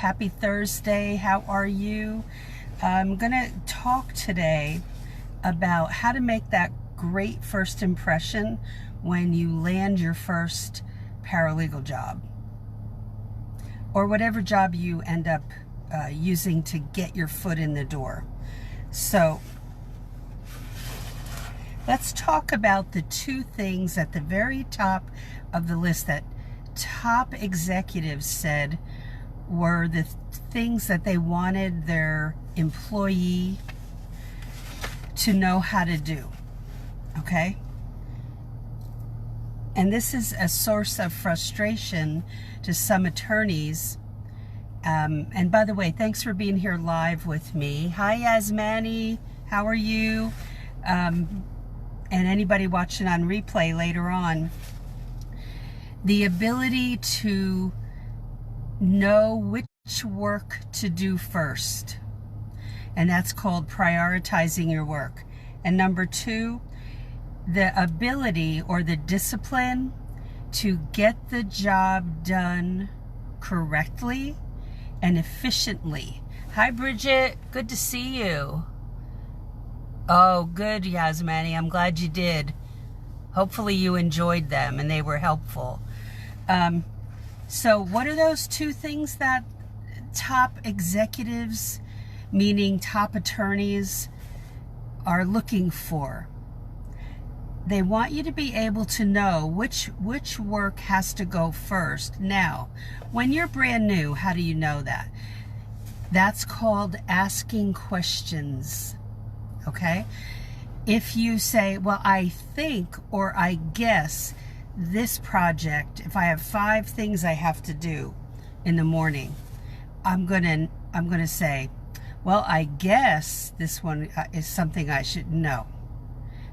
Happy Thursday. How are you? I'm going to talk today about how to make that great first impression when you land your first paralegal job, or whatever job you end up using to get your foot in the door. So let's talk about the two things at the very top of the list that top executives said were the things that they wanted their employee to know how to do. Okay? And this is a source of frustration to some attorneys. And by the way, thanks for being here live with me. Hi, Yasmani. How are you? And anybody watching on replay later on. The ability to know which work to do first. And that's called prioritizing your work. And number two, the ability or the discipline to get the job done correctly and efficiently. Hi, Bridget. Good to see you. Oh, good, Yasmani. I'm glad you did. Hopefully you enjoyed them and they were helpful. So what are those two things that top executives, meaning top attorneys, are looking for? They want you to be able to know which work has to go first. Now, when you're brand new, how do you know that? That's called asking questions, okay? If you say, well, I think or I guess this project, if I have 5 things I have to do in the morning, I'm gonna say, well, I guess this one is something I should know.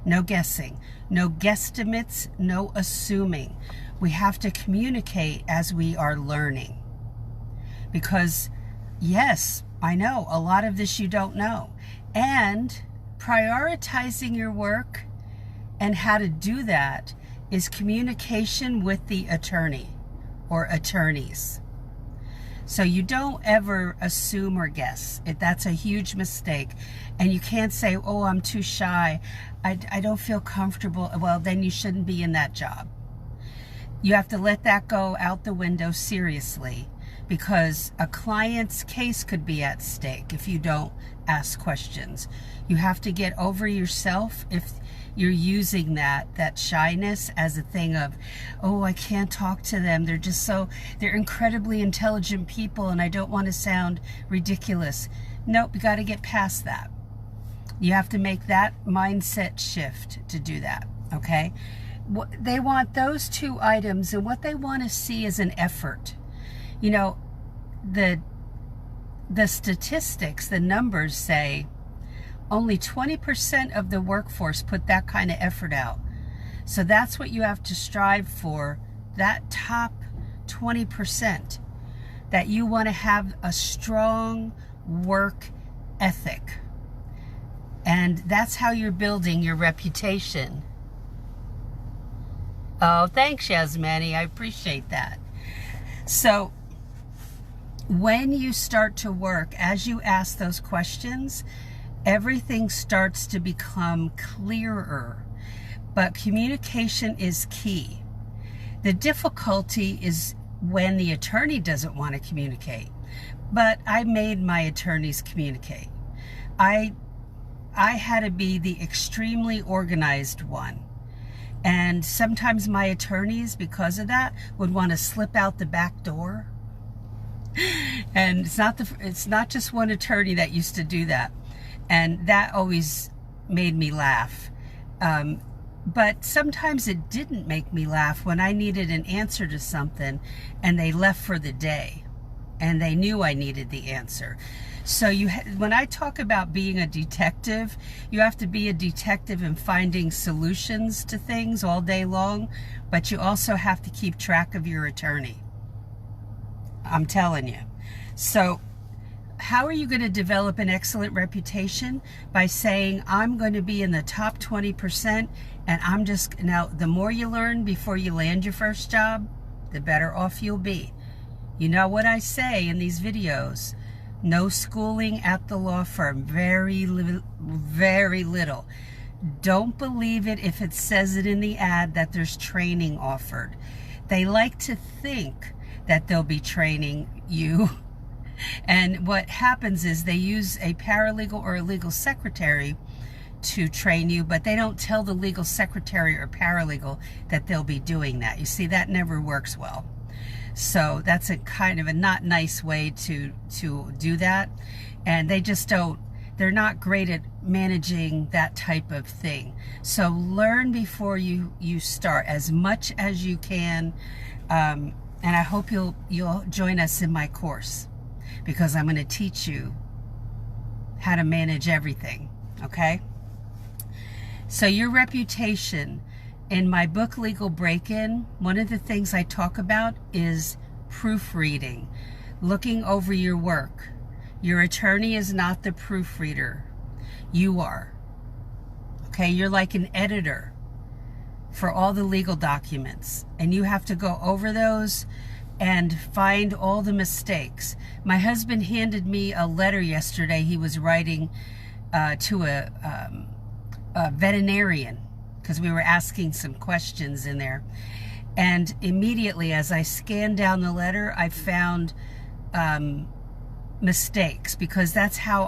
No guessing, no guesstimates, no assuming. We have to communicate as we are learning. Because yes, I know a lot of this you don't know. And prioritizing your work and how to do that is communication with the attorney or attorneys. So you don't ever assume or guess. That's a huge mistake. And you can't say, oh, I'm too shy. I don't feel comfortable. Well, then you shouldn't be in that job. You have to let that go out the window seriously, because a client's case could be at stake if you don't ask questions. You have to get over yourself if you're using that shyness as a thing of, oh, I can't talk to them. They're incredibly intelligent people and I don't want to sound ridiculous. Nope, you got to get past that. You have to make that mindset shift to do that, okay? They want those two items, and what they want to see is an effort. You know, the statistics, the numbers say only 20% of the workforce put that kind of effort out. So that's what you have to strive for, that top 20%, that you want to have a strong work ethic. And that's how you're building your reputation. Oh, thanks, Yasmani. I appreciate that. So when you start to work, as you ask those questions, everything starts to become clearer. But communication is key. The difficulty is when the attorney doesn't want to communicate. But I made my attorneys communicate. I had to be the extremely organized one. And sometimes my attorneys, because of that, would want to slip out the back door. And it's not just one attorney that used to do that. And that always made me laugh. But sometimes it didn't make me laugh when I needed an answer to something and they left for the day and they knew I needed the answer. So when I talk about being a detective, you have to be a detective in finding solutions to things all day long, but you also have to keep track of your attorney. I'm telling you. So how are you going to develop an excellent reputation? By saying, I'm going to be in the top 20%, and now the more you learn before you land your first job, the better off you'll be. You know what I say in these videos. No schooling at the law firm. Very little. Don't believe it if it says it in the ad that there's training offered. They like to think that they'll be training you. And what happens is they use a paralegal or a legal secretary to train you, but they don't tell the legal secretary or paralegal that they'll be doing that. You see, that never works well. So that's a kind of a not nice way to do that. And they just don't, they're not great at managing that type of thing. So learn before you start as much as you can. And I hope you'll join us in my course, because I'm going to teach you how to manage everything, okay? So your reputation. In my book, Legal Break-In, one of the things I talk about is proofreading, looking over your work. Your attorney is not the proofreader. You are. Okay, you're like an editor for all the legal documents, and you have to go over those and find all the mistakes. My husband handed me a letter yesterday he was writing to a veterinarian, because we were asking some questions in there. And immediately as I scanned down the letter, I found mistakes, because that's how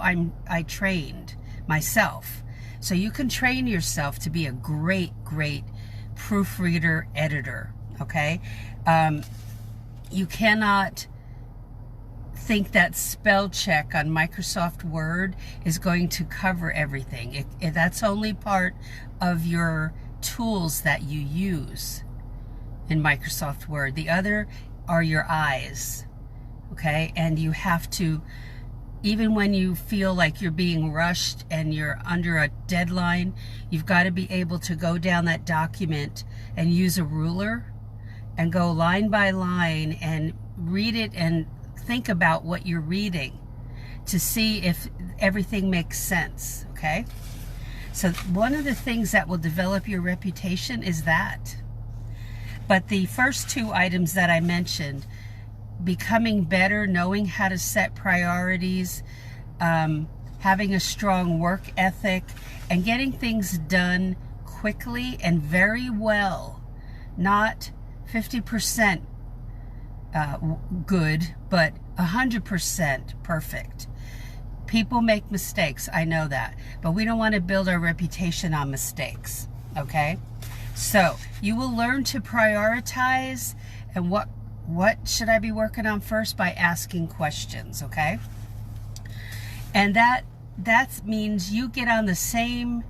I trained myself. So you can train yourself to be a great proofreader, editor, okay? You cannot think that spell check on Microsoft Word is going to cover everything. That's only part of your tools that you use in Microsoft Word. The other are your eyes, okay? And you have to, even when you feel like you're being rushed and you're under a deadline, you've got to be able to go down that document and use a ruler and go line by line and read it and think about what you're reading to see if everything makes sense, okay? So one of the things that will develop your reputation is that. But the first two items that I mentioned, becoming better, knowing how to set priorities, having a strong work ethic, and getting things done quickly and very well, not 50% good, but 100% perfect. People make mistakes, I know that, but we don't want to build our reputation on mistakes, okay? So you will learn to prioritize, and what should I be working on first, by asking questions, okay? And that means you get on the same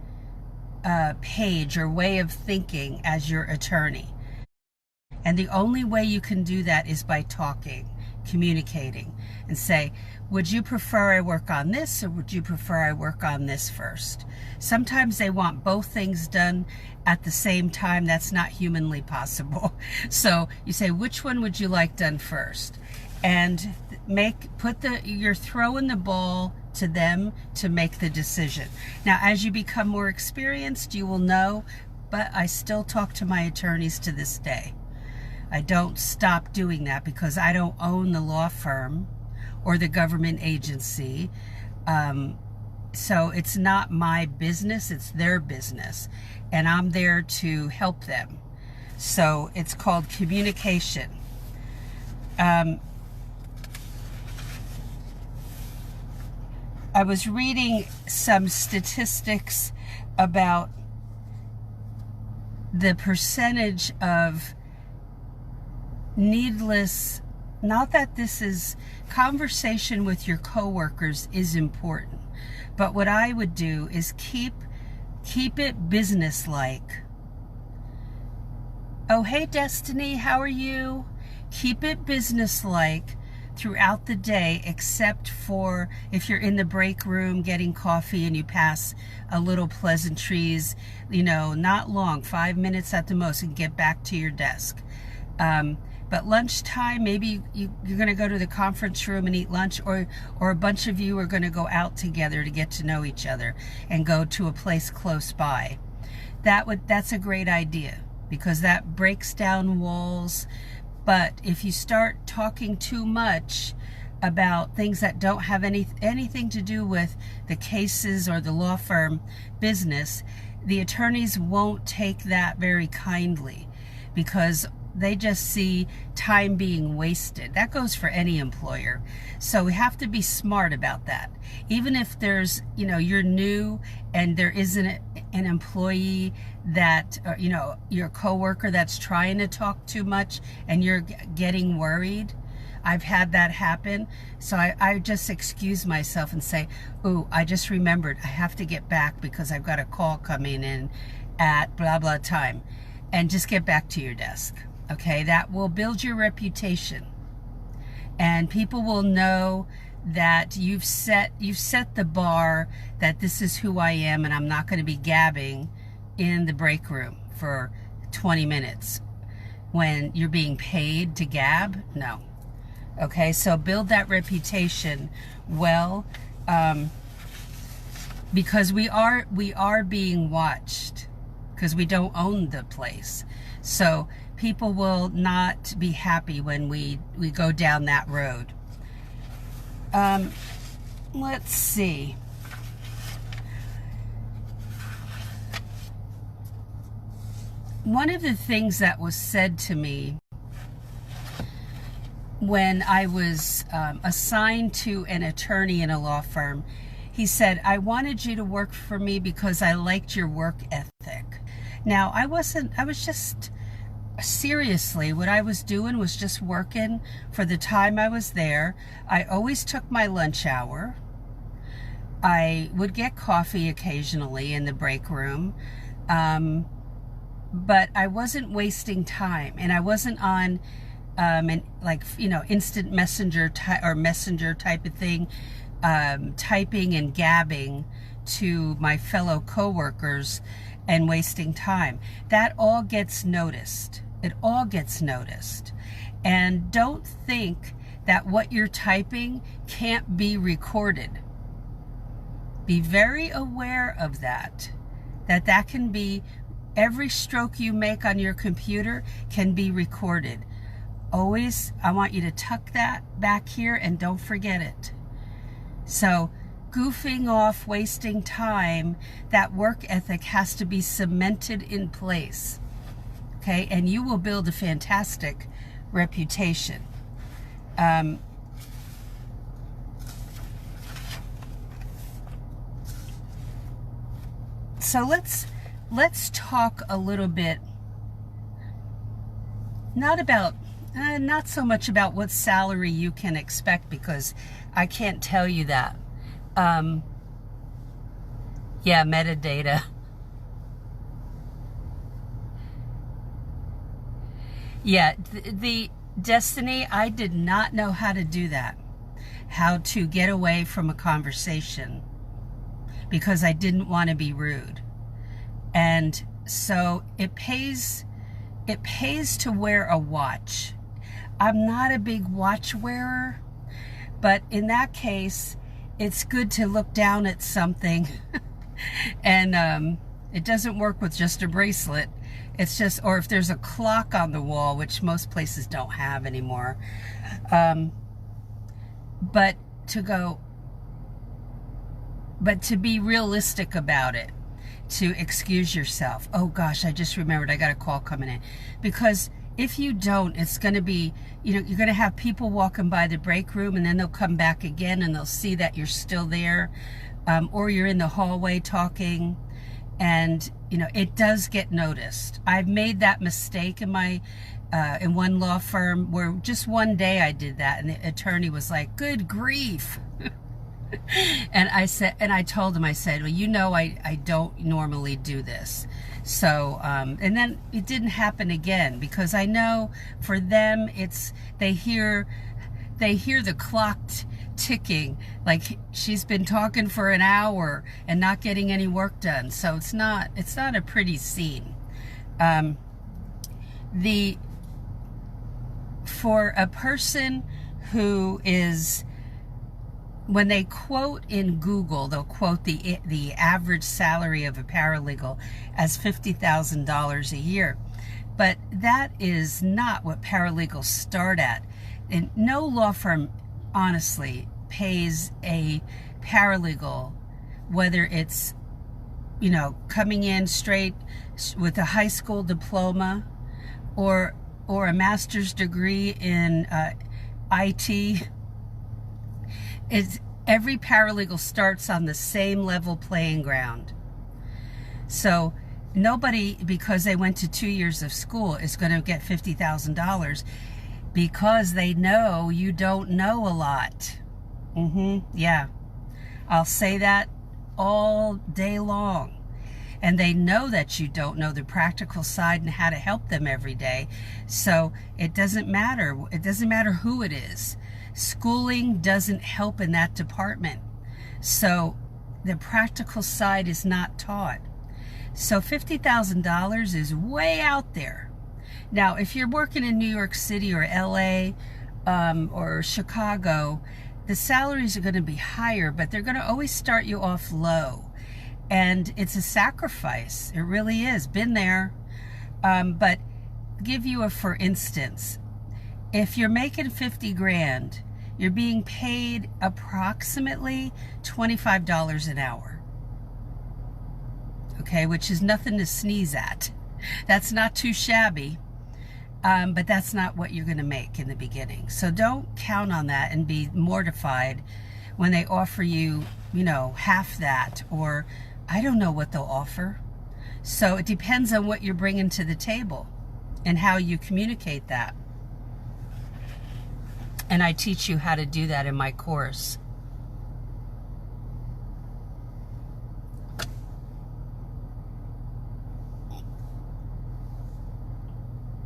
page or way of thinking as your attorney. And the only way you can do that is by talking, communicating, and say, would you prefer I work on this, or would you prefer I work on this first? Sometimes they want both things done at the same time. That's not humanly possible. So you say, which one would you like done first? And you're throwing the ball to them to make the decision. Now, as you become more experienced, you will know, but I still talk to my attorneys to this day. I don't stop doing that because I don't own the law firm or the government agency. So it's not my business, it's their business. And I'm there to help them. So it's called communication. I was reading some statistics about the percentage of needless, not that this is, conversation with your coworkers is important, but what I would do is keep it business-like. Oh, hey Destiny, how are you? Keep it business-like throughout the day, except for if you're in the break room getting coffee and you pass a little pleasantries, not long, 5 minutes at the most, and get back to your desk. But lunchtime, maybe you're going to go to the conference room and eat lunch, or a bunch of you are going to go out together to get to know each other and go to a place close by. That's a great idea, because that breaks down walls. But if you start talking too much about things that don't have anything to do with the cases or the law firm business, the attorneys won't take that very kindly, because they just see time being wasted. That goes for any employer. So we have to be smart about that. Even if there's, you're new and there isn't an employee that, your coworker that's trying to talk too much and you're getting worried. I've had that happen. So I just excuse myself and say, ooh, I just remembered I have to get back because I've got a call coming in at blah, blah time. And just get back to your desk. Okay, that will build your reputation, and people will know that you've set the bar, that this is who I am, and I'm not going to be gabbing in the break room for 20 minutes when you're being paid to gab. No. Okay, so build that reputation well, because we are being watched, because we don't own the place. So people will not be happy when we go down that road. Let's see. One of the things that was said to me when I was assigned to an attorney in a law firm, he said, I wanted you to work for me because I liked your work ethic. Now, seriously, what I was doing was just working for the time I was there. I always took my lunch hour. I would get coffee occasionally in the break room. But I wasn't wasting time, and I wasn't on instant messenger messenger type of thing, typing and gabbing to my fellow coworkers and wasting time. That all gets noticed. It all gets noticed. And don't think that what you're typing can't be recorded. Be very aware of that can be, every stroke you make on your computer can be recorded. Always, I want you to tuck that back here and don't forget it. So, goofing off, wasting time, that work ethic has to be cemented in place. Okay, and you will build a fantastic reputation. So let's talk a little bit, not so much about what salary you can expect, because I can't tell you that. Yeah, metadata. Yeah, the Destiny, I did not know how to do that. How to get away from a conversation, because I didn't want to be rude. And so it pays to wear a watch. I'm not a big watch wearer, but in that case, it's good to look down at something. And it doesn't work with just a bracelet. It's just, or if there's a clock on the wall, which most places don't have anymore. But to be realistic about it, to excuse yourself. Oh gosh, I just remembered I got a call coming in. Because if you don't, it's going to be, you're going to have people walking by the break room, and then they'll come back again and they'll see that you're still there, or you're in the hallway talking, and it does get noticed. I've made that mistake in my in one law firm, where just one day I did that, and the attorney was like, "Good grief." And I told him, I said, well, I don't normally do this. So, and then it didn't happen again, because I know for them, they hear the clock ticking, like she's been talking for an hour and not getting any work done. So it's not a pretty scene. For a person who is, when they quote in Google, they'll quote the average salary of a paralegal as $50,000 a year. But that is not what paralegals start at. And no law firm, honestly, pays a paralegal, whether it's, coming in straight with a high school diploma or a master's degree in IT. Every paralegal starts on the same level playing ground. So nobody, because they went to 2 years of school, is going to get $50,000 because they know you don't know a lot. Yeah. I'll say that all day long. And they know that you don't know the practical side and how to help them every day. So it doesn't matter. It doesn't matter who it is. Schooling doesn't help in that department. So the practical side is not taught. So $50,000 is way out there. Now, if you're working in New York City or LA or Chicago, the salaries are going to be higher, but they're going to always start you off low. And it's a sacrifice. It really is. Been there. But give you a for instance. If you're making 50 grand, you're being paid approximately $25 an hour. Okay, which is nothing to sneeze at. That's not too shabby. But that's not what you're going to make in the beginning. So don't count on that and be mortified when they offer you, half that, or I don't know what they'll offer. So it depends on what you're bringing to the table and how you communicate that. And I teach you how to do that in my course.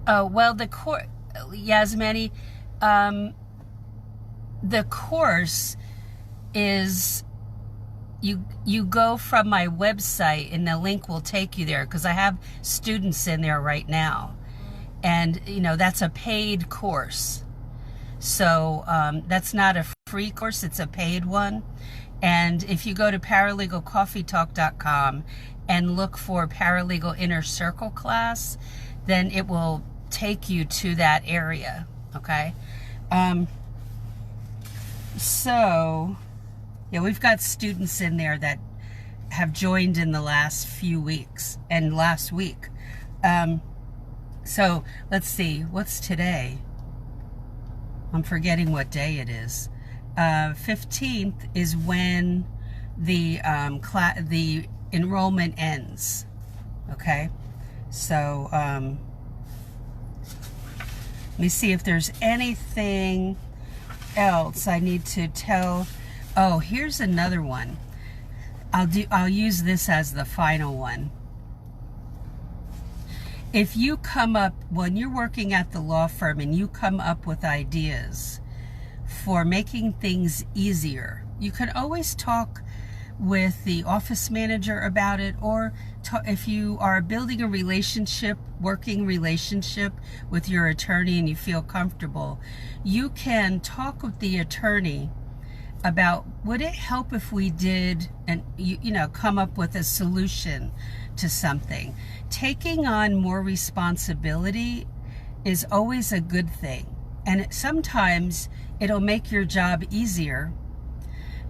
Oh, well, Yasmani, the course is, you go from my website and the link will take you there, because I have students in there right now. And, that's a paid course. So that's not a free course, it's a paid one. And if you go to paralegalcoffeetalk.com and look for Paralegal Inner Circle class, then it will take you to that area. Okay. So yeah, we've got students in there that have joined in the last few weeks and last week. So let's see, what's today? I'm forgetting what day it is. 15th is when the enrollment ends. Okay. So let me see if there's anything else I need to tell. Oh, here's another one. I'll use this as the final one. If you come up, when you're working at the law firm and you come up with ideas for making things easier, you can always talk with the office manager about it, or if you are building a working relationship with your attorney and you feel comfortable, you can talk with the attorney about, would it help if we did, and come up with a solution to something. Taking on more responsibility is always a good thing, and sometimes it'll make your job easier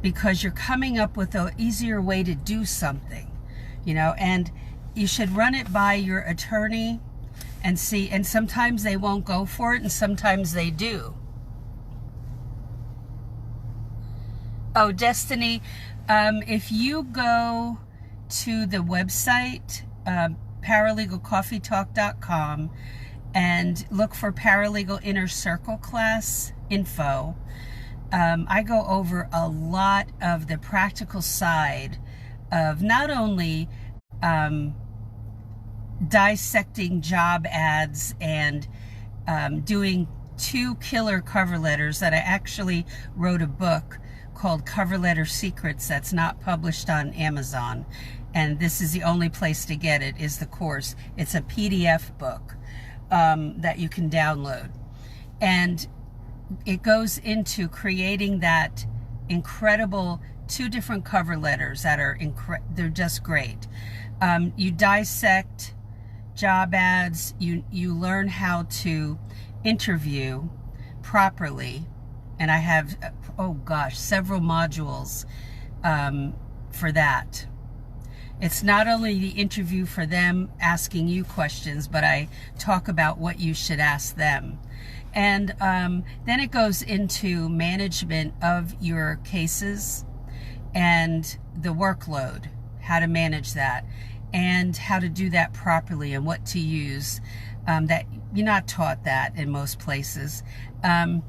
because you're coming up with an easier way to do something, and you should run it by your attorney and see, and sometimes they won't go for it and sometimes they do. Oh, Destiny, if you go to the website, paralegalcoffeetalk.com, and look for Paralegal Inner Circle class info, I go over a lot of the practical side of not only dissecting job ads and doing 2 killer cover letters, that I actually wrote a book called Cover Letter Secrets that's not published on Amazon, and this is the only place to get it, is the course. It's a PDF book that you can download, and it goes into creating that incredible 2 different cover letters that are they're just great. You dissect job ads, you learn how to interview properly. And I have, oh gosh, several modules for that. It's not only the interview for them asking you questions, but I talk about what you should ask them. And then it goes into management of your cases and the workload, how to manage that, and how to do that properly and what to use. That you're not taught that in most places. And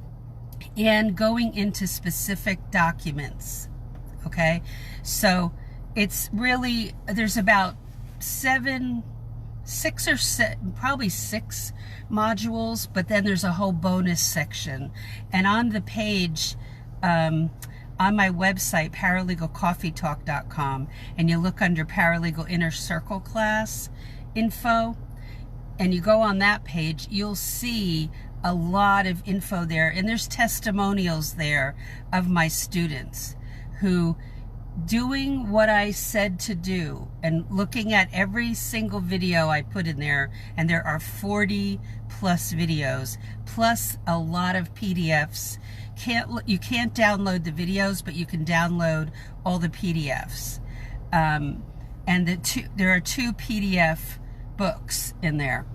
going into specific documents. Okay, so it's really, there's about probably six modules, but then there's a whole bonus section. And on the page, on my website, paralegalcoffeetalk.com, and you look under Paralegal Inner Circle class info, and you go on that page, you'll see a lot of info there. And there's testimonials there of my students who, doing what I said to do and looking at every single video I put in there, and there are 40 plus videos, plus a lot of PDFs. You can't download the videos, but you can download all the PDFs. And there are 2 PDF books in there.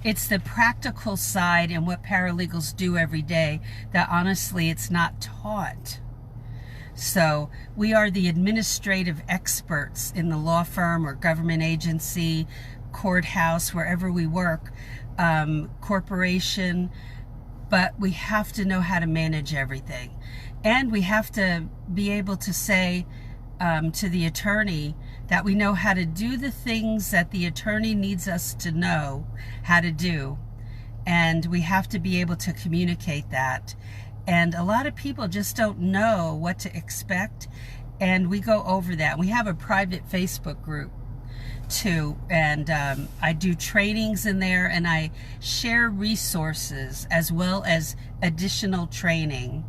It's the practical side and what paralegals do every day that honestly it's not taught. So we are the administrative experts in the law firm or government agency, courthouse, wherever we work, corporation, but we have to know how to manage everything. And we have to be able to say to the attorney that we know how to do the things that the attorney needs us to know how to do. And we have to be able to communicate that. And a lot of people just don't know what to expect. And we go over that. We have a private Facebook group too. And I do trainings in there, and I share resources as well as additional training.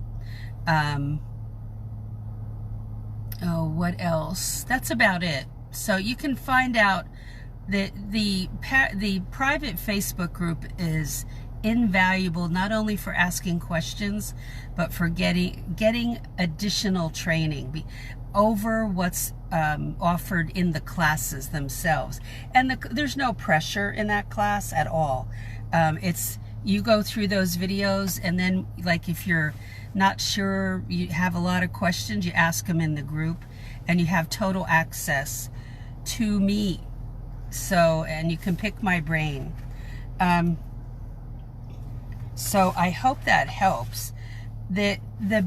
Oh, what else? That's about it. So you can find out that the private Facebook group is invaluable, not only for asking questions, but for getting additional training over what's offered in the classes themselves. And there's no pressure in that class at all. You go through those videos, and then, like, if you're not sure, you have a lot of questions, you ask them in the group, and you have total access to me. So, and you can pick my brain. So I hope that helps. The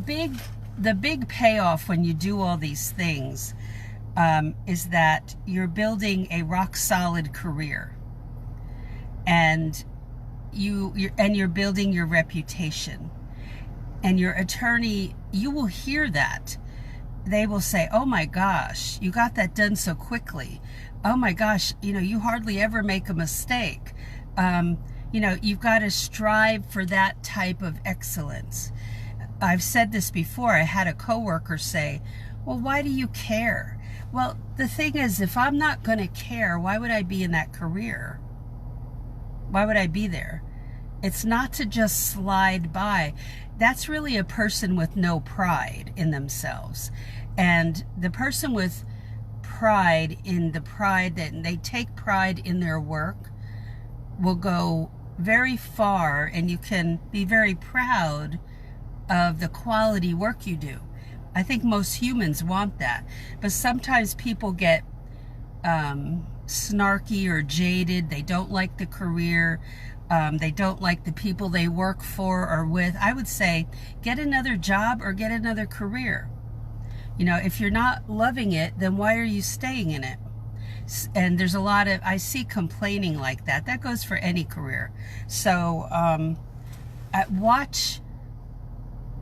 big payoff when you do all these things is that you're building a rock solid career, and you're building your reputation. And your attorney, you will hear that. They will say, "Oh my gosh, you got that done so quickly. Oh my gosh, you hardly ever make a mistake." You've got to strive for that type of excellence. I've said this before. I had a coworker say, "Well, why do you care?" Well, the thing is, if I'm not going to care, why would I be in that career? Why would I be there? It's not to just slide by. That's really a person with no pride in themselves. And the person with pride that they take pride in their work will go very far, and you can be very proud of the quality work you do. I think most humans want that. But sometimes people get snarky or jaded. They don't like the career. They don't like the people they work for or with. I would say get another job or get another career. If you're not loving it, then why are you staying in it? And there's a lot of, I see complaining like that. That goes for any career. So watch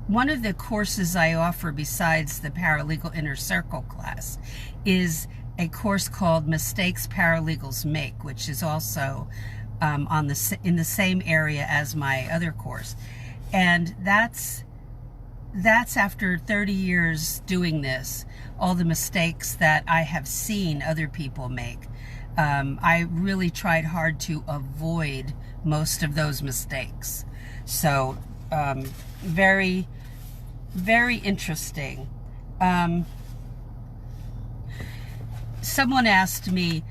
one of the courses I offer besides the Paralegal Inner Circle class is a course called Mistakes Paralegals Make, which is also in the same area as my other course. And that's after 30 years doing this, all the mistakes that I have seen other people make. I really tried hard to avoid most of those mistakes. So very, very interesting. Someone asked me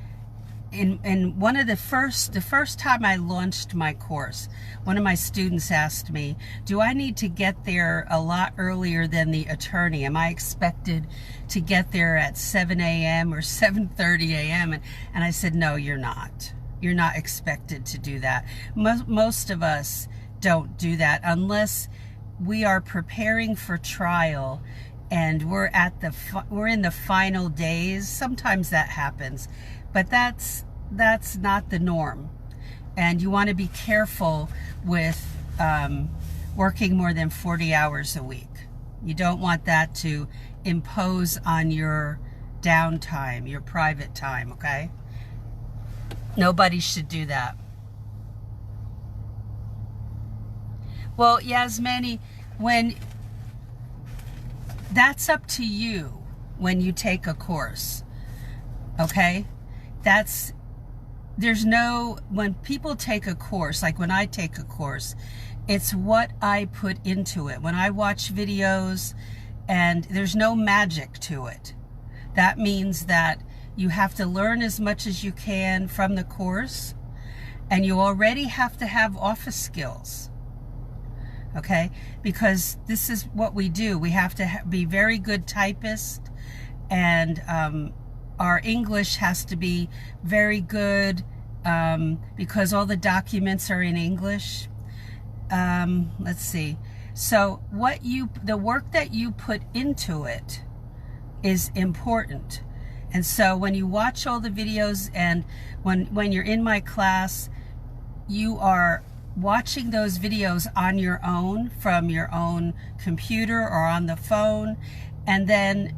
in one of the first time I launched my course, one of my students asked me, do I need to get there a lot earlier than the attorney? Am I expected to get there at 7 a.m. or 7:30 a.m.? And I said, no, you're not. You're not expected to do that. Most of us don't do that unless we are preparing for trial and we're in the final days. Sometimes that happens, but that's not the norm. And you want to be careful with working more than 40 hours a week. You don't want that to impose on your downtime, your private time, okay? Nobody should do that. Well, Yasmani, that's up to you when you take a course, okay? When people take a course, like when I take a course, it's what I put into it. When I watch videos, and there's no magic to it. That means that you have to learn as much as you can from the course, and you already have to have office skills. Okay, because this is what we do. We have to be very good typists, and our English has to be very good because all the documents are in English. Let's see. So the work that you put into it is important. And so when you watch all the videos and when you're in my class, you are watching those videos on your own, from your own computer or on the phone, and then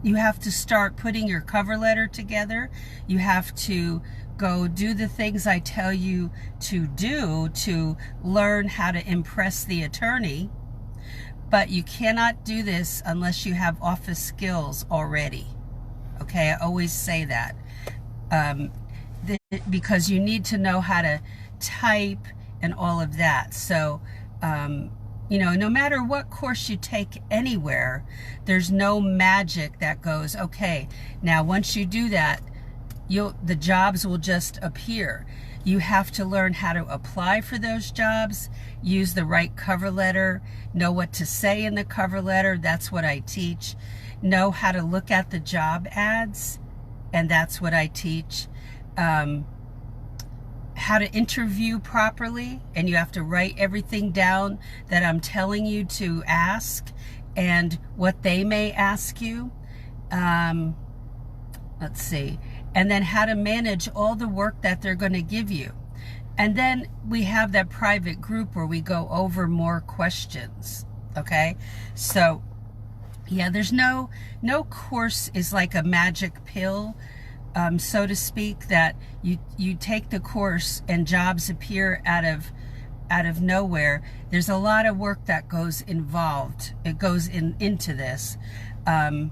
you have to start putting your cover letter together. You have to go do the things I tell you to do to learn how to impress the attorney. But you cannot do this unless you have office skills already. Okay, I always say that. Because you need to know how to type and all of that. So, no matter what course you take anywhere, there's no magic that goes, okay, now once you do that, the jobs will just appear. You have to learn how to apply for those jobs, use the right cover letter, know what to say in the cover letter. That's what I teach. Know how to look at the job ads, and that's what I teach. How to interview properly, and you have to write everything down that I'm telling you to ask and what they may ask you. Let's see. And then how to manage all the work that they're going to give you. And then we have that private group where we go over more questions. Okay? So, yeah, there's no course is like a magic pill, so to speak, that you take the course and jobs appear out of nowhere. There's a lot of work that goes involved. It goes into this. And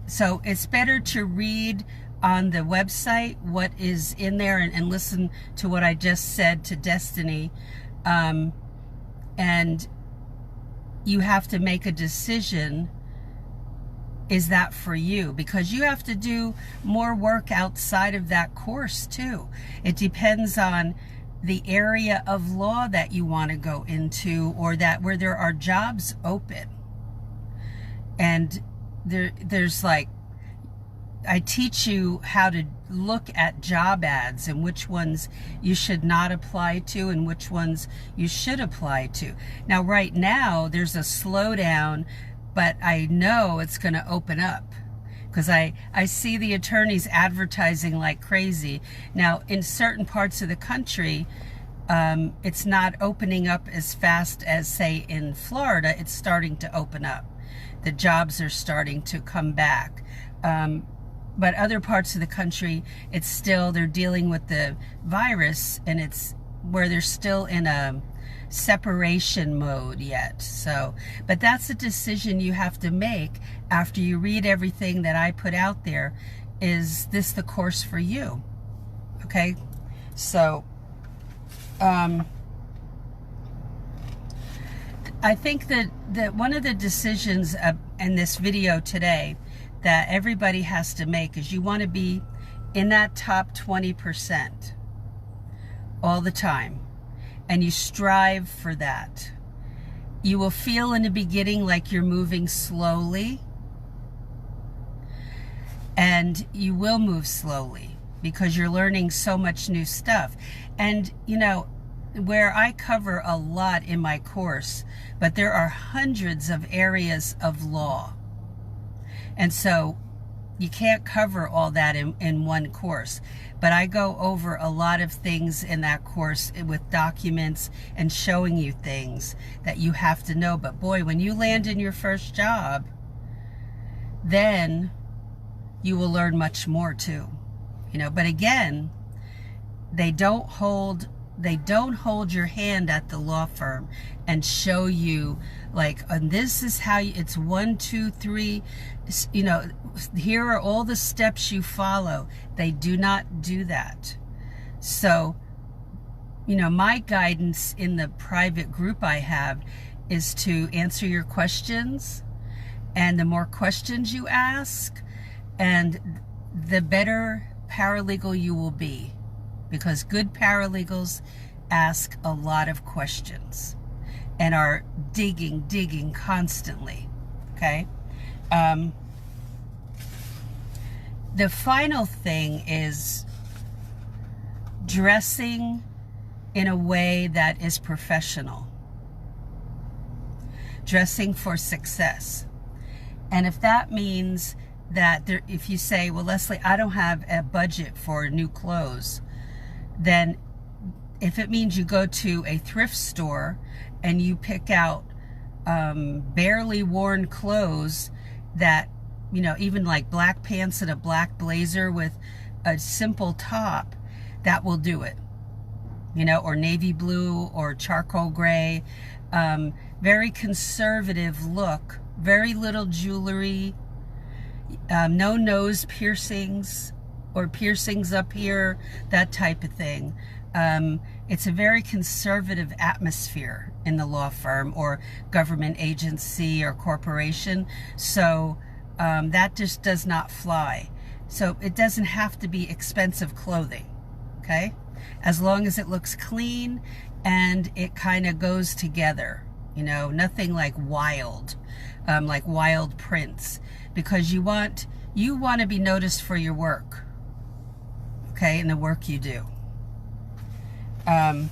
so it's better to read on the website what is in there and listen to what I just said to Destiny. And you have to make a decision. Is that for you? Because you have to do more work outside of that course too. It depends on the area of law that you want to go into, or where there are jobs open. And there's like, I teach you how to look at job ads and which ones you should not apply to and which ones you should apply to. Now, right now, there's a slowdown, but I know it's going to open up because I see the attorneys advertising like crazy. Now, in certain parts of the country, it's not opening up as fast as, say, in Florida. It's starting to open up. The jobs are starting to come back. But other parts of the country, they're dealing with the virus, and it's where they're still in a separation mode yet. So, but that's a decision you have to make after you read everything that I put out there. Is this the course for you? Okay, so I think that one of the decisions in this video today that everybody has to make is you want to be in that top 20% all the time, and you strive for that. You will feel in the beginning like you're moving slowly, and you will move slowly because you're learning so much new stuff. And you know, where I cover a lot in my course, but there are hundreds of areas of law. And so you can't cover all that in one course. But I go over a lot of things in that course with documents and showing you things that you have to know. But boy, when you land in your first job, then you will learn much more too. You know, but again, they don't hold your hand at the law firm and show you like, and this is how it's 1, 2, 3, you know, here are all the steps you follow. They do not do that. So, you know, my guidance in the private group I have is to answer your questions, and the more questions you ask, and the better paralegal you will be. Because good paralegals ask a lot of questions and are digging constantly, okay? The final thing is dressing in a way that is professional. Dressing for success. And if that means that if you say, well, Leslie, I don't have a budget for new clothes, then if it means you go to a thrift store and you pick out barely worn clothes that, you know, even like black pants and a black blazer with a simple top, that will do it. You know, or navy blue or charcoal gray, very conservative look, very little jewelry, no nose piercings or piercings up here, that type of thing. It's a very conservative atmosphere in the law firm or government agency or corporation. So that just does not fly. So it doesn't have to be expensive clothing, okay? As long as it looks clean and it kind of goes together, you know, nothing like wild prints, because you want to be noticed for your work, okay, and the work you do. I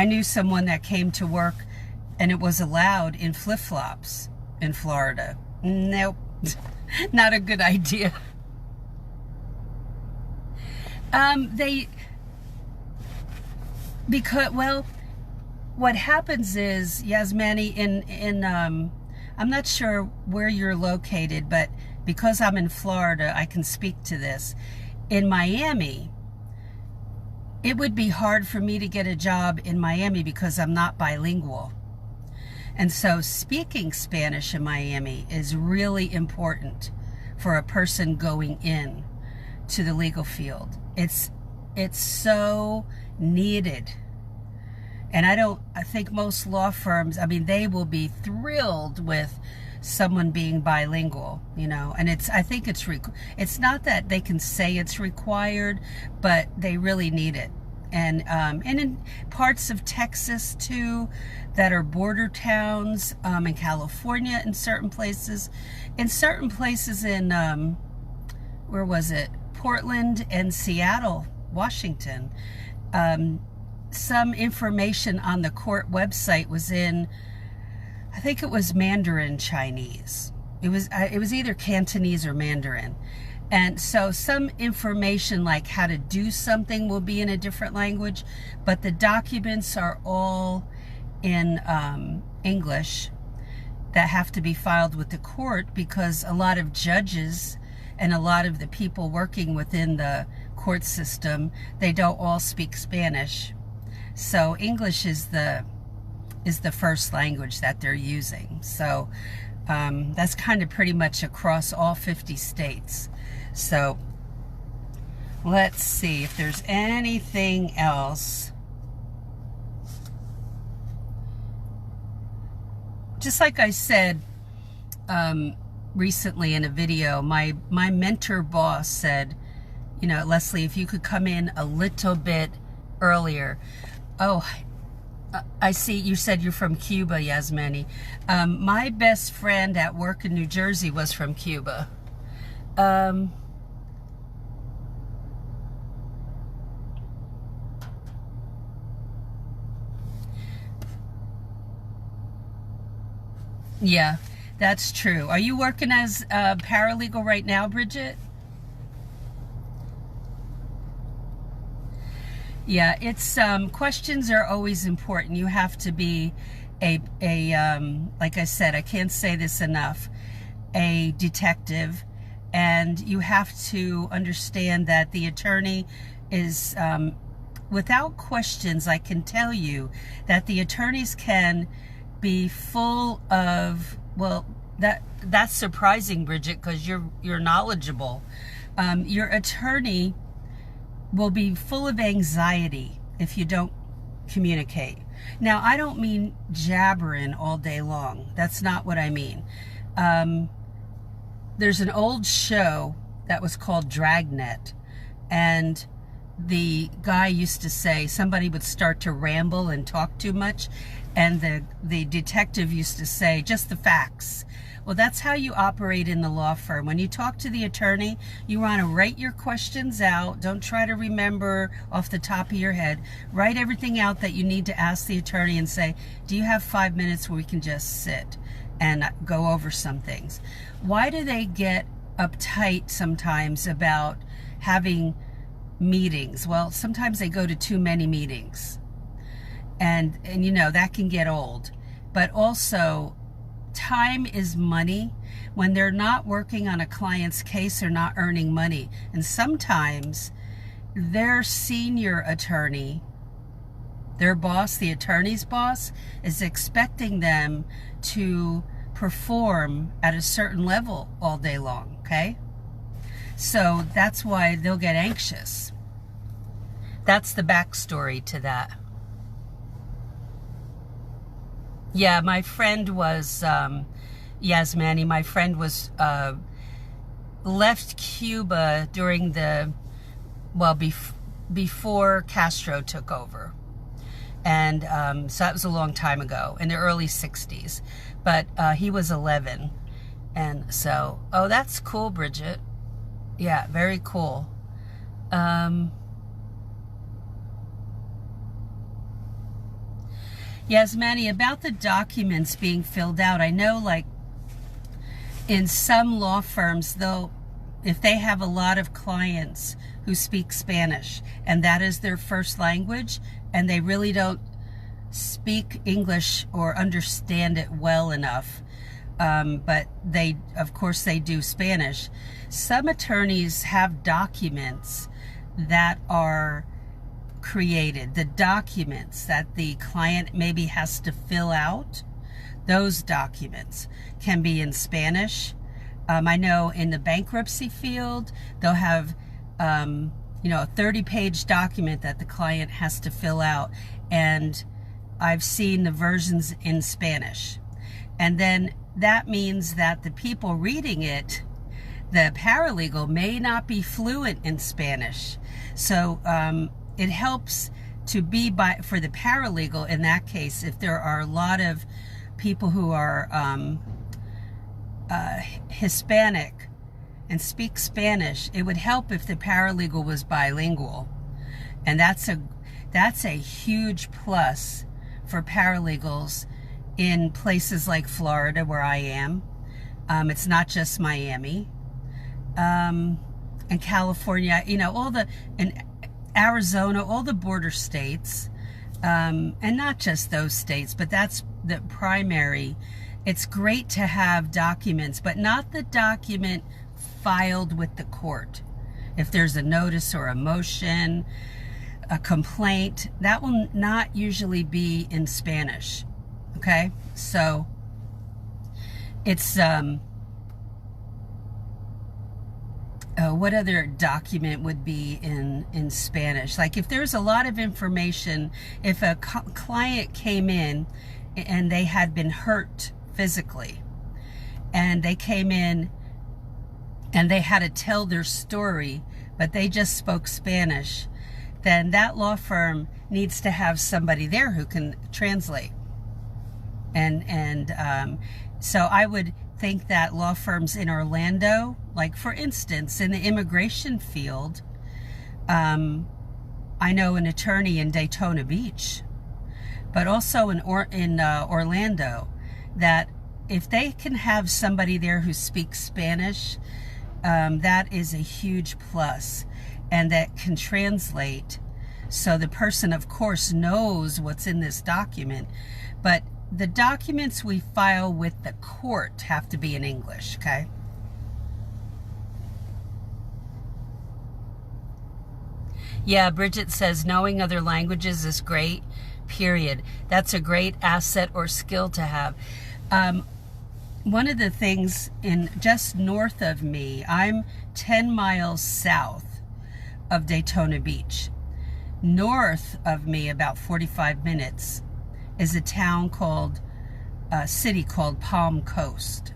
knew someone that came to work and it was allowed in flip-flops in Florida. Nope, not a good idea. Well, what happens is, Yasmani, in I'm not sure where you're located, but because I'm in Florida, I can speak to this. In Miami, it would be hard for me to get a job in Miami because I'm not bilingual. And so speaking Spanish in Miami is really important for a person going in to the legal field. It's so needed. And I think most law firms, I mean, they will be thrilled with someone being bilingual, you know. And I think it's not that they can say it's required, but they really need it. And in parts of Texas too, that are border towns, in California, in certain places in where was it? Portland and Seattle, Washington. Some information on the court website was in, I think it was Mandarin Chinese. It was either Cantonese or Mandarin. And so some information like how to do something will be in a different language, but the documents are all in English that have to be filed with the court, because a lot of judges and a lot of the people working within the court system, they don't all speak Spanish. So English is the first language that they're using. So that's kind of pretty much across all 50 states. So let's see if there's anything else. Just like I said recently in a video, my mentor boss said, you know, Leslie, if you could come in a little bit earlier. Oh, I see you said you're from Cuba, Yasmani. My best friend at work in New Jersey was from Cuba. Yeah, that's true. Are you working as a paralegal right now, Bridget? Yeah, it's questions are always important. You have to be a like I said, I can't say this enough, a detective, and you have to understand that the attorney is without questions. I can tell you that the attorneys can be full of, well, that's surprising, Bridget, because you're knowledgeable. Your attorney will be full of anxiety if you don't communicate. Now, I don't mean jabbering all day long. That's not what I mean. There's an old show that was called Dragnet, and the guy used to say somebody would start to ramble and talk too much, and the detective used to say, just the facts. Well, that's how you operate in the law firm. When you talk to the attorney, you want to write your questions out. Don't try to remember off the top of your head. Write everything out that you need to ask the attorney and say, do you have 5 minutes where we can just sit and go over some things? Why do they get uptight sometimes about having meetings? Well, sometimes they go to too many meetings. And you know, that can get old. But also, time is money. When they're not working on a client's case, they're not earning money. And sometimes their senior attorney, their boss, the attorney's boss, is expecting them to perform at a certain level all day long, okay? So that's why they'll get anxious. That's the backstory to that. Yeah, my friend was, Yasmani, my friend was, left Cuba during the, well, before Castro took over. And so that was a long time ago, in the early 60s. But he was 11. And so, oh, that's cool, Bridget. Yeah, very cool. Yasmani, about the documents being filled out, I know, like, in some law firms, if they have a lot of clients who speak Spanish, and that is their first language, and they really don't speak English or understand it well enough, but they, of course, they do Spanish. Some attorneys have documents that are created, the documents that the client maybe has to fill out. Those documents can be in Spanish. I know in the bankruptcy field, they'll have, you know, a 30-page document that the client has to fill out. And I've seen the versions in Spanish. And then that means that the people reading it, the paralegal, may not be fluent in Spanish. So it helps to be for the paralegal in that case, if there are a lot of people who are Hispanic and speak Spanish, it would help if the paralegal was bilingual. And that's a huge plus for paralegals in places like Florida, where I am. It's not just Miami. And California, you know, and Arizona, all the border states, and not just those states, but that's the primary. It's great to have documents, but not the document filed with the court. If there's a notice or a motion, a complaint, that will not usually be in Spanish. Okay, so it's what other document would be in Spanish? Like if there's a lot of information, if a client came in and they had been hurt physically, and they came in and they had to tell their story, but they just spoke Spanish, then that law firm needs to have somebody there who can translate. And so I would think that law firms in Orlando, like for instance, in the immigration field, I know an attorney in Daytona Beach, but also in Orlando, that if they can have somebody there who speaks Spanish, that is a huge plus, and that can translate. So the person, of course, knows what's in this document, but the documents we file with the court have to be in English, okay? Yeah, Bridget says knowing other languages is great, period. That's a great asset or skill to have. One of the things in just north of me, I'm 10 miles south of Daytona Beach. North of me, about 45 minutes, is a town called, city called Palm Coast.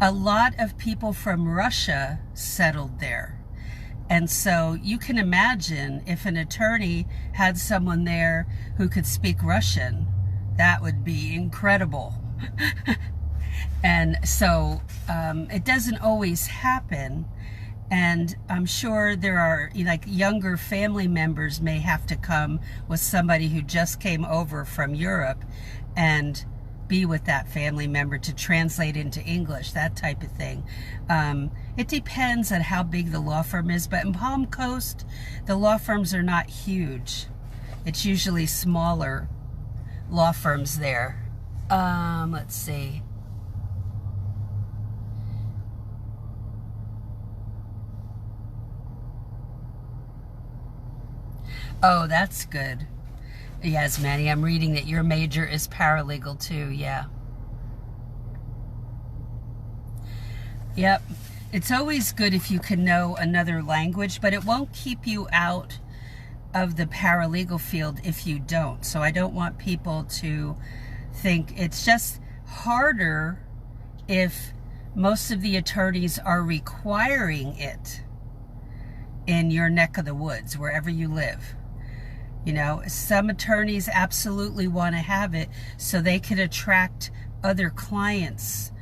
A lot of people from Russia settled there. And so you can imagine if an attorney had someone there who could speak Russian, that would be incredible. And so it doesn't always happen. And I'm sure there are, like, younger family members may have to come with somebody who just came over from Europe and be with that family member to translate into English, that type of thing. It depends on how big the law firm is, but in Palm Coast, the law firms are not huge. It's usually smaller law firms there. Let's see. Oh, that's good. Yes, Manny, I'm reading that your major is paralegal too. Yeah. Yep. It's always good if you can know another language, but it won't keep you out of the paralegal field if you don't. So I don't want people to think it's just harder if most of the attorneys are requiring it in your neck of the woods, wherever you live. You know, some attorneys absolutely want to have it so they can attract other clients,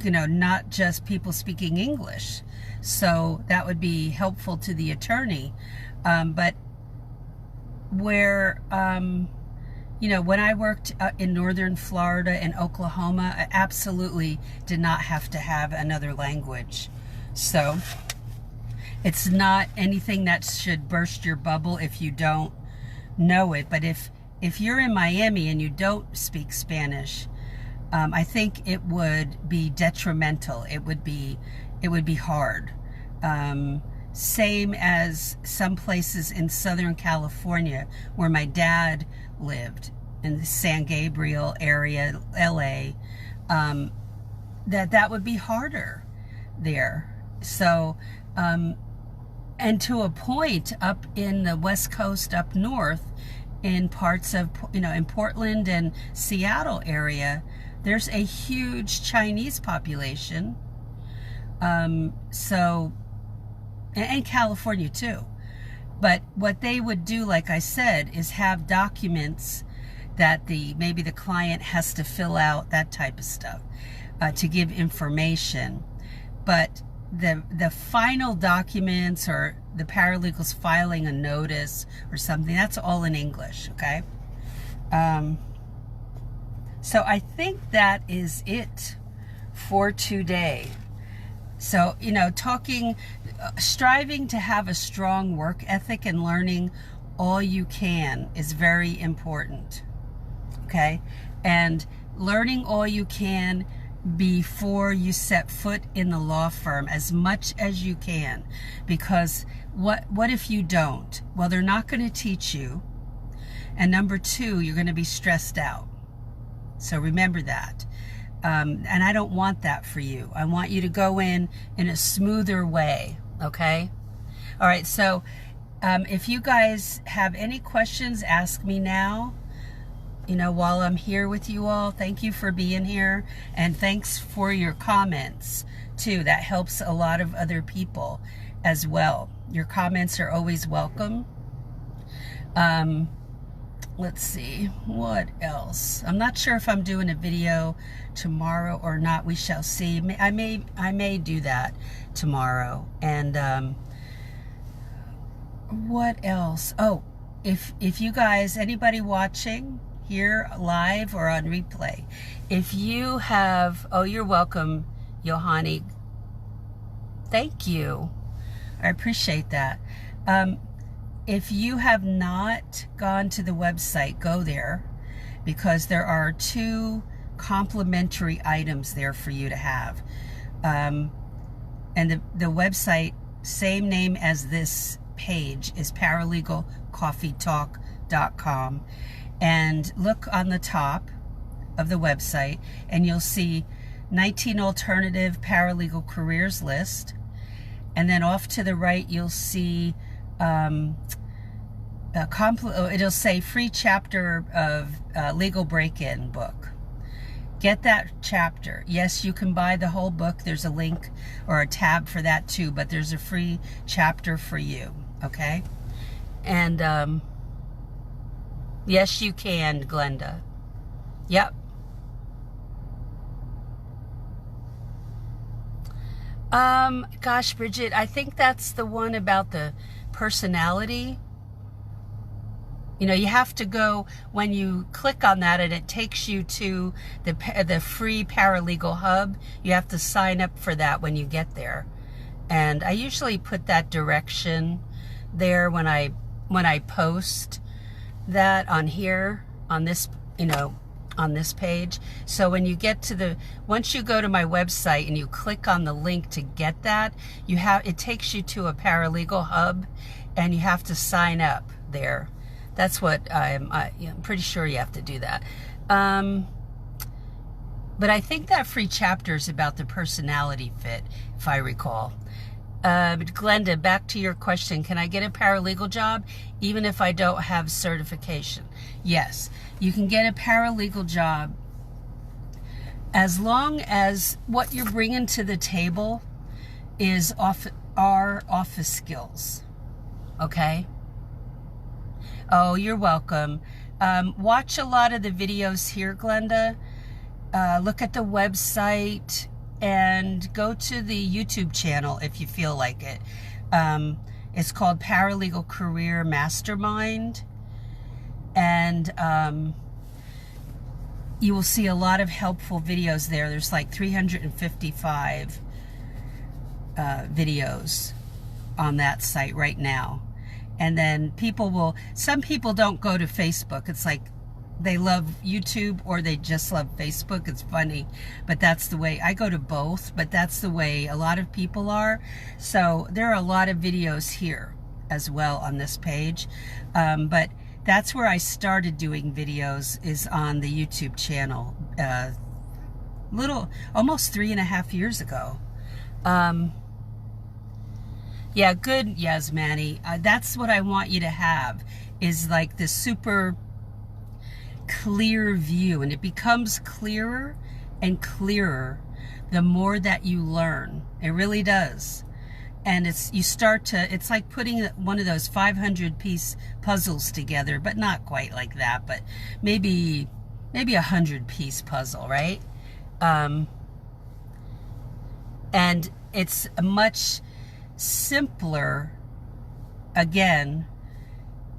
you know, not just people speaking English. So that would be helpful to the attorney. But where, you know, when I worked in northern Florida and Oklahoma, I absolutely did not have to have another language. So it's not anything that should burst your bubble if you don't know it. But if you're in Miami and you don't speak Spanish, I think it would be detrimental. It would be hard. Same as some places in Southern California where my dad lived, in the San Gabriel area, LA, that would be harder there. So, and to a point up in the West Coast, up north, in parts of, you know, in Portland and Seattle area, there's a huge Chinese population. So, and California too. But what they would do, like I said, is have documents that maybe the client has to fill out, that type of stuff, to give information. But the final documents, or the paralegals filing a notice or something, that's all in English, okay? So I think that is it for today. So, you know, striving to have a strong work ethic and learning all you can is very important, okay? And learning all you can before you set foot in the law firm as much as you can, because what if you don't? Well, they're not going to teach you, and number two, you're going to be stressed out. So remember that. And I don't want that for you. I want you to go in a smoother way, okay? All right, so if you guys have any questions, ask me now. You know, while I'm here with you all, thank you for being here. And thanks for your comments, too. That helps a lot of other people as well. Your comments are always welcome. Let's see, what else? I'm not sure if I'm doing a video tomorrow or not. We shall see. I may do that tomorrow. And what else? Oh, if you guys, anybody watching here live or on replay, if you have, oh, you're welcome, Johanny. Thank you. I appreciate that. If you have not gone to the website, go there, because there are 2 complimentary items there for you to have. And the website, same name as this page, is paralegalcoffeetalk.com. And look on the top of the website and you'll see 19 alternative paralegal careers list. And then off to the right, you'll see it'll say free chapter of legal break-in book. Get that chapter. Yes, you can buy the whole book. There's a link or a tab for that too, but there's a free chapter for you, okay? And yes, you can, Glenda. Yep. Gosh, Bridget, I think that's the one about the personality. You know, you have to go, when you click on that and it takes you to the free paralegal hub, you have to sign up for that when you get there. And I usually put that direction there when I post that on here, on this, you know, on this page. So when you get to once you go to my website and you click on the link to get that, it takes you to a paralegal hub and you have to sign up there. That's what I'm pretty sure you have to do that. But I think that free chapter is about the personality fit, if I recall. But Glenda, back to your question, can I get a paralegal job even if I don't have certification? Yes, you can get a paralegal job as long as what you're bringing to the table is our office skills, okay? Oh, you're welcome. Watch a lot of the videos here, Glenda. Look at the website and go to the YouTube channel if you feel like it. It's called Paralegal Career Mastermind. And you will see a lot of helpful videos there. There's like 355 videos on that site right now. And then some people don't go to Facebook. It's like they love YouTube or they just love Facebook. It's funny, but that's the way. I go to both, but that's the way a lot of people are. So there are a lot of videos here as well on this page. But that's where I started doing videos, is on the YouTube channel, almost 3.5 years ago. Yeah, good, Yasmani. That's what I want you to have, is like this super clear view. And it becomes clearer and clearer the more that you learn. It really does. And it's like putting one of those 500-piece puzzles together, but not quite like that, but maybe a 100-piece puzzle, right? And it's much simpler, again,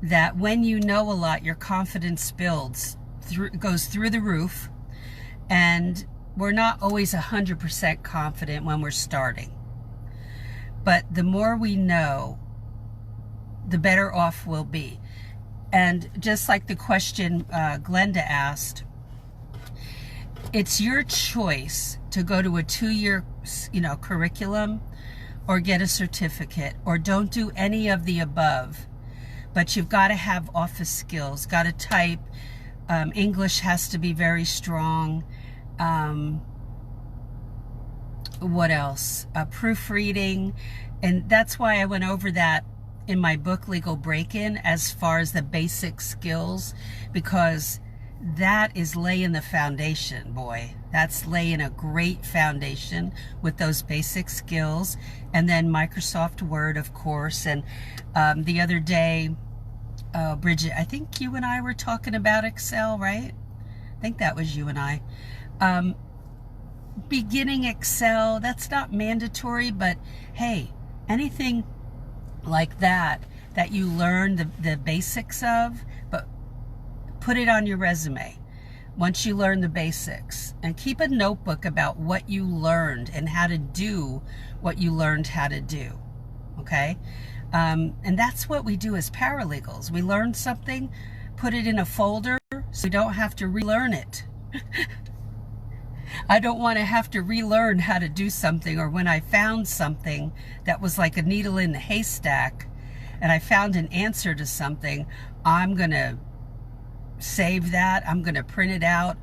that when you know a lot, your confidence goes through the roof, and we're not always 100% confident when we're starting. But the more we know, the better off we'll be. And just like the question Glenda asked, it's your choice to go to a 2-year, curriculum or get a certificate, or don't do any of the above. But you've got to have office skills, got to type. English has to be very strong. What else? Proofreading. And that's why I went over that in my book, Legal Break-In, as far as the basic skills, because that is laying the foundation, boy. That's laying a great foundation with those basic skills. And then Microsoft Word, of course. And the other day, Bridget, I think you and I were talking about Excel, right? I think that was you and I. Beginning Excel, that's not mandatory, but hey, anything like that you learn the basics of, but put it on your resume once you learn the basics, and keep a notebook about what you learned and how to do what you learned how to do. Okay? And that's what we do as paralegals. We learn something, put it in a folder so we don't have to relearn it. I don't want to have to relearn how to do something, or when I found something that was like a needle in the haystack and I found an answer to something, I'm going to save that. I'm going to print it out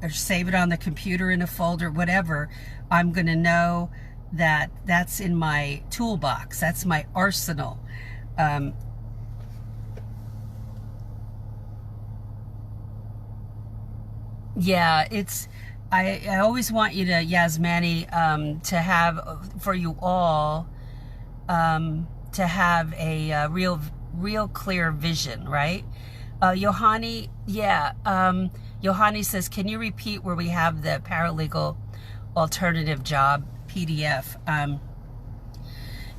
or save it on the computer in a folder, whatever. I'm going to know that that's in my toolbox. That's my arsenal. Yeah, it's, I always want you to, Yasmani, to have, for you all, to have a real clear vision, right? Yohani, yeah, Yohani says, can you repeat where we have the paralegal alternative job PDF?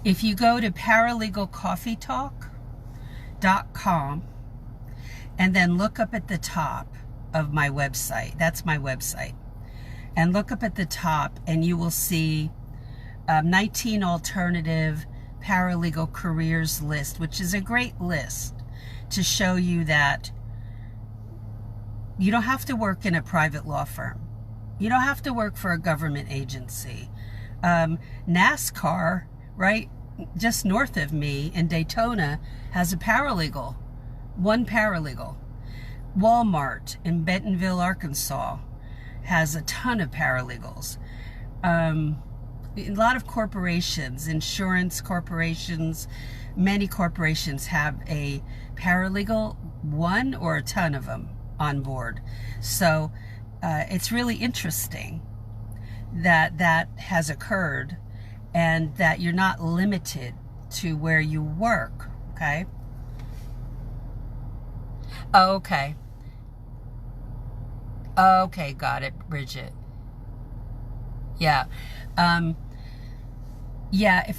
If you go to paralegalcoffeetalk.com and then look up at the top of my website, that's my website, and look up at the top and you will see 19 alternative paralegal careers list, which is a great list to show you that you don't have to work in a private law firm. You don't have to work for a government agency. NASCAR, right, just north of me in Daytona, has a paralegal, one paralegal. Walmart in Bentonville, Arkansas, has a ton of paralegals. A lot of corporations, insurance corporations, many corporations have a paralegal, one or a ton of them on board. So it's really interesting that that has occurred and that you're not limited to where you work, okay? Okay. Okay, got it, Bridget. Yeah. Yeah,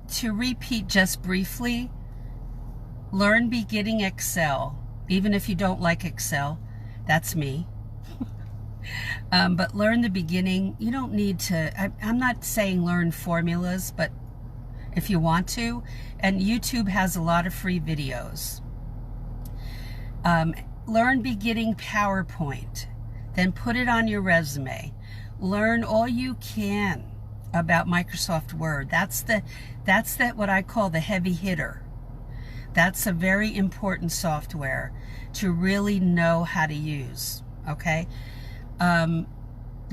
to repeat just briefly, learn beginning Excel. Even if you don't like Excel, that's me. But learn the beginning. You don't need to, I'm not saying learn formulas, but if you want to, and YouTube has a lot of free videos. Learn beginning PowerPoint, then put it on your resume. Learn all you can about Microsoft Word. That's what I call the heavy hitter. That's a very important software to really know how to use, okay?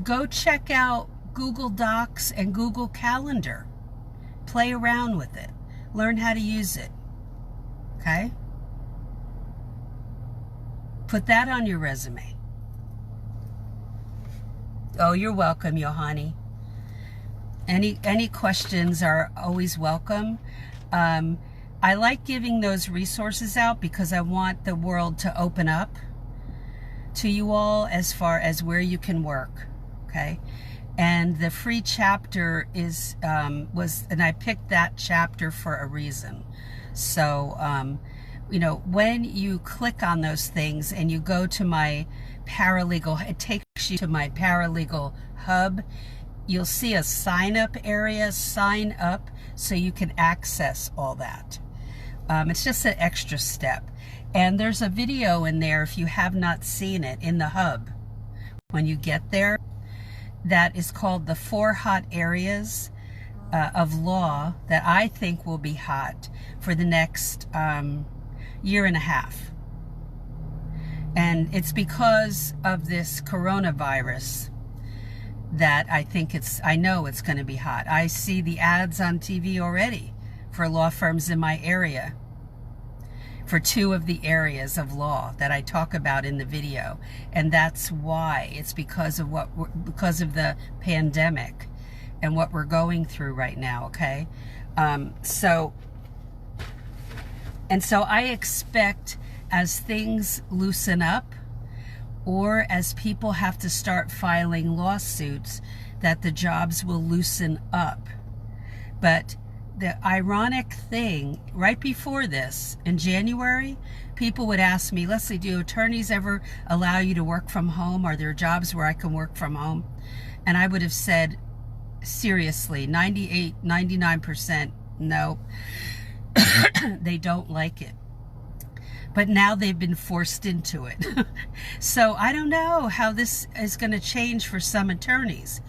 Go check out Google Docs and Google Calendar. Play around with it. Learn how to use it, okay? Put that on your resume. Oh, you're welcome, Yohani. Any questions are always welcome. I like giving those resources out because I want the world to open up to you all as far as where you can work, okay? And the free chapter is and I picked that chapter for a reason. So, you know, when you click on those things and you go to my paralegal, it takes you to my paralegal hub. You'll see a sign up area, sign up so you can access all that. It's just an extra step. And there's a video in there if you have not seen it in the hub when you get there. That is called the 4 hot areas of law that I think will be hot for the next year and a half. And it's because of this coronavirus that I know it's going to be hot. I see the ads on TV already for law firms in my area, for 2 of the areas of law that I talk about in the video. And that's why. It's because of the pandemic and what we're going through right now, okay? So I expect, as things loosen up, or as people have to start filing lawsuits, that the jobs will loosen up. But the ironic thing, right before this, in January, people would ask me, Leslie, do attorneys ever allow you to work from home? Are there jobs where I can work from home? And I would have said, seriously, 98, 99% no. They don't like it. But now they've been forced into it. So I don't know how this is going to change for some attorneys.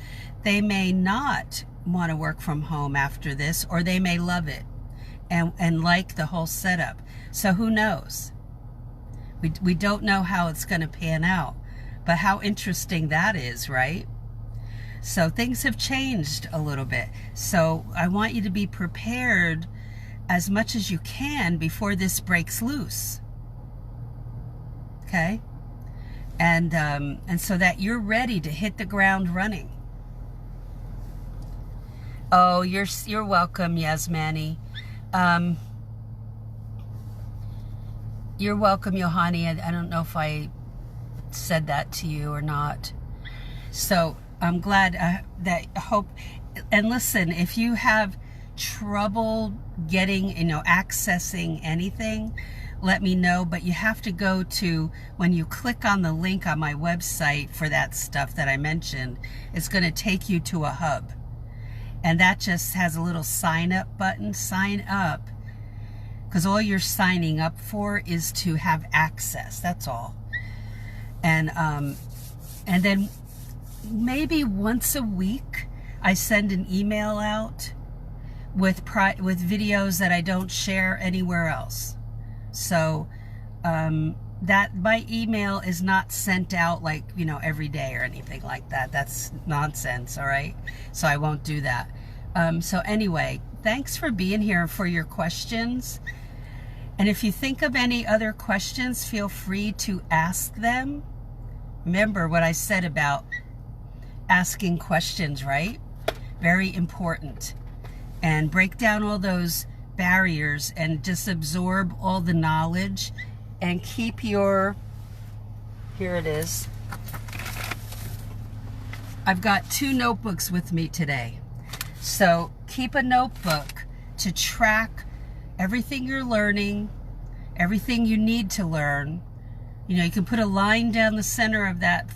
They may not want to work from home after this, or they may love it and like the whole setup. So who knows? We don't know how it's going to pan out, but how interesting that is, right? So things have changed a little bit. So I want you to be prepared as much as you can before this breaks loose. Okay? And so that you're ready to hit the ground running. Oh, you're welcome, Yasmani. You're welcome, Yohani. I don't know if I said that to you or not. So I'm glad hope. And listen, if you have trouble getting, accessing anything, let me know. But you have to go to, when you click on the link on my website for that stuff that I mentioned, it's going to take you to a hub. And that just has a little sign up button. Sign up. Because all you're signing up for is to have access. That's all. And then maybe once a week, I send an email out with videos that I don't share anywhere else. So that my email is not sent out like, every day or anything like that. That's nonsense, all right? So I won't do that. So anyway, thanks for being here and for your questions. And if you think of any other questions, feel free to ask them. Remember what I said about asking questions, right? Very important. And break down all those barriers and just absorb all the knowledge and keep here it is. I've got 2 notebooks with me today. So keep a notebook to track everything you're learning, everything you need to learn. You can put a line down the center of that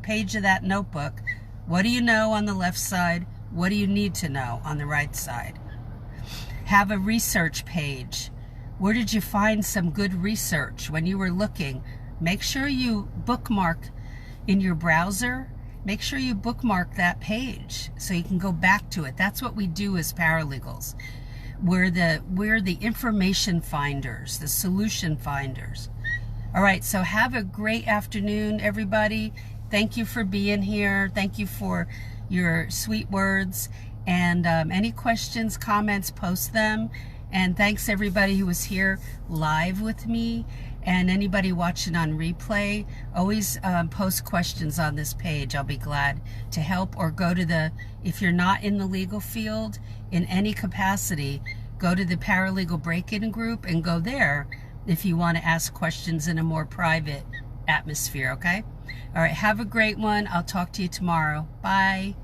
page of that notebook. What do you know on the left side? What do you need to know on the right side? Have a research page. Where did you find some good research when you were looking? Make sure you bookmark in your browser. Make sure you bookmark that page so you can go back to it. That's what we do as paralegals. We're the information finders, the solution finders. All right, so have a great afternoon, everybody. Thank you for being here. Thank you for your sweet words. And any questions, comments, post them. And thanks everybody who was here live with me, and anybody watching on replay. Always post questions on this page. I'll be glad to help. Or go to if you're not in the legal field in any capacity, go to the Paralegal Break-In group and go there if you want to ask questions in a more private atmosphere, okay? All right, have a great one. I'll talk to you tomorrow. Bye.